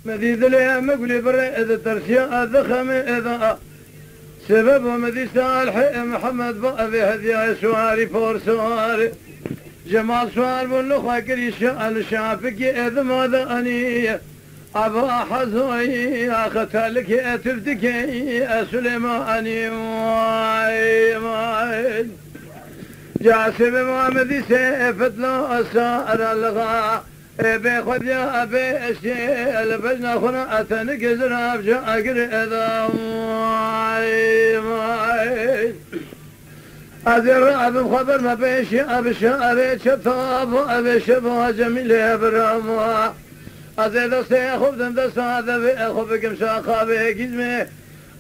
مديد لي مقلي بري إذا ترسيا ذخم إذا سبب ومدي صالح محمد بأبي هدية سواري فور سواري جمال سوار باللخوة كري شعل شافك إذا ماذا أني أبا حزوي أختلك أتفتك سليماني واي جاسم محمد سيفت له أسار الغاء بيخذ يا أبي الشيء البجنة خنا أتنك زراب جاكر إذا واي أزر أبي خبر ما بيش أبي شاري شطاب أبي شبه جميل إبرام أزر دستي أخوف دست هذا بأخوف كمشا خابي كزمي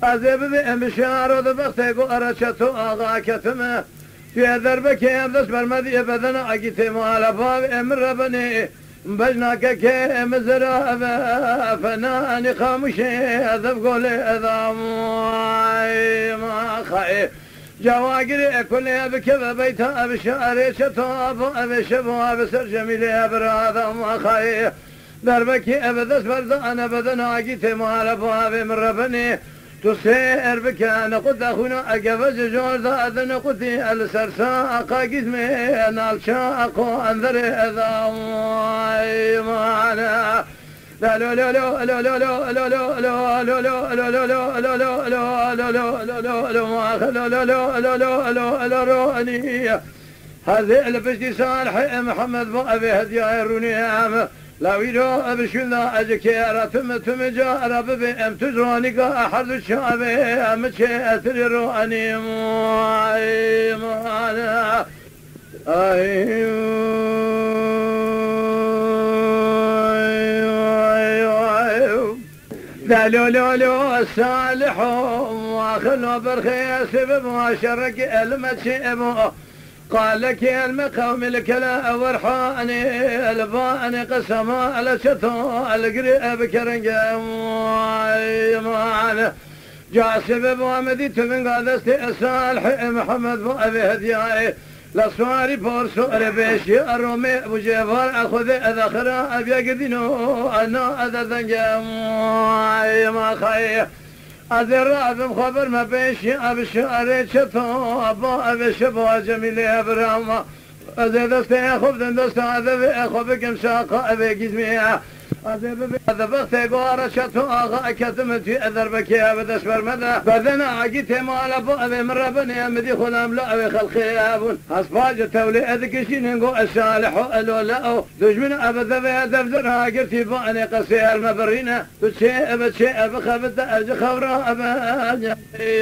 أزر بأم بشار ودبختي قرى شطو آغا كتمه في دربك يبدس برمدي بدن عقيتي مالفا أمر ربني بجناك كيم زراب فناني خاموشي أذب قولي أذام ما خايف جواقري كل بكذا بيتها بشعري شطاب أبي شبه بسر جميلي أبراذا ما خايف دربك أبدس برد أنا بدن عقيتي مالفا من ربني تسير بك أنا قد أخونا أقفز جورد أذن قدي السرساء قاقزمي أنا الشاق أنذر إذا معنا لا لا لا لا لا لا لا لا لا لا لا لا لا لا لا هذه البشتي صالح محمد بأبي هدية الرنيام لا ويلو أبشنا أذكر ثم جاء ربي أم تزرونك أحد الشعب أم تأثر أني معنا لا لا لا الصالح واخل برخي سبب وشرك المتشئب قال لك يا المقوم الكلا ورحاني الباني قسما على شتو القريب كرنجا معنا جاء سبب ومديت من قادستي صالح محمد بأبي هدياي لصواري بورسوري بيشي الرومي ابو جيفار اخذ اذخرا ابي قدينو انا اذا ذنجا ما خايف أزر خبر ما بيشي أبي شعري شطو أبا أبي شبه جميلي أبراما أزر دستي أخوف دست هذا أخوف كمشاقة أبي قزمية أزر هذا بختي قوارة شطو أغا كتمتي أذر بكي أبدس برمدا بدنا عقيتي مال أبو أبي مربني أمدي خلام لا أبي خلقي أبون أصفاج تولي أذكشين نقو الصالح ألو لا دجمن أبدا في دفترها قرتي باني قصي المبرينة تشيء بتشيء بخبت أجي خبرها أبا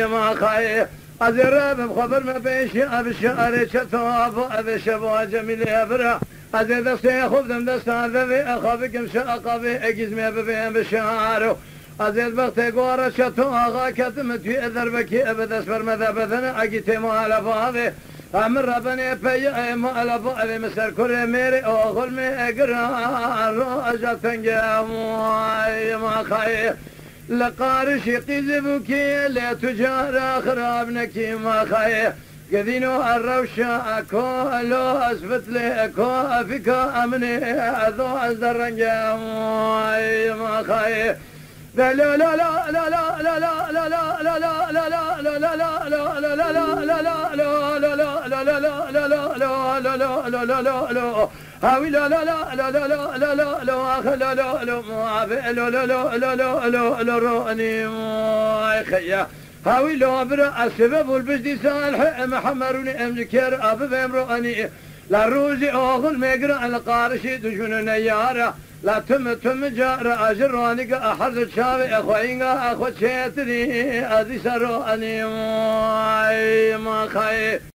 ما خايف أزر بخبر ما بيشي أبي شعري شطو أبو أبي شبه جميلي أبرا أزر دستي أخوف دست هذا في أخوفك مشاقة في أقزمي ببين بشعاره أزر بختي قوارة شطو أغا كتمت في أذربكي أبدس برمذا بثنا أقيتي مؤلفة هذه أمر ربني بي مؤلفة أبي مسر كل ميري أغل مي أقرار رؤجة تنجا ما خايف لقارشي قذبكي لا تجار خرابنك ما خايف قذينو الروشة أكو لو أثبت لي أكو فيك أمني أذو أزدرنجا ما خايف لا لا لا لا لا لا لا لا لا لا لا لا لا هاوي لا لا لا لا لا لا لا لا لا أخ لا لا لا معافي لا لا لا لا لا لا لا راني ما خيا هاوي لا برا السبب والبجدي صالح محمروني أمذكر أبو بمراني لا روزي أغل مقرأ القارشي دجون نيارة لا تم جار أجرانك أحد الشابي أخوينك أخو شيتري أذي سراني ما خايف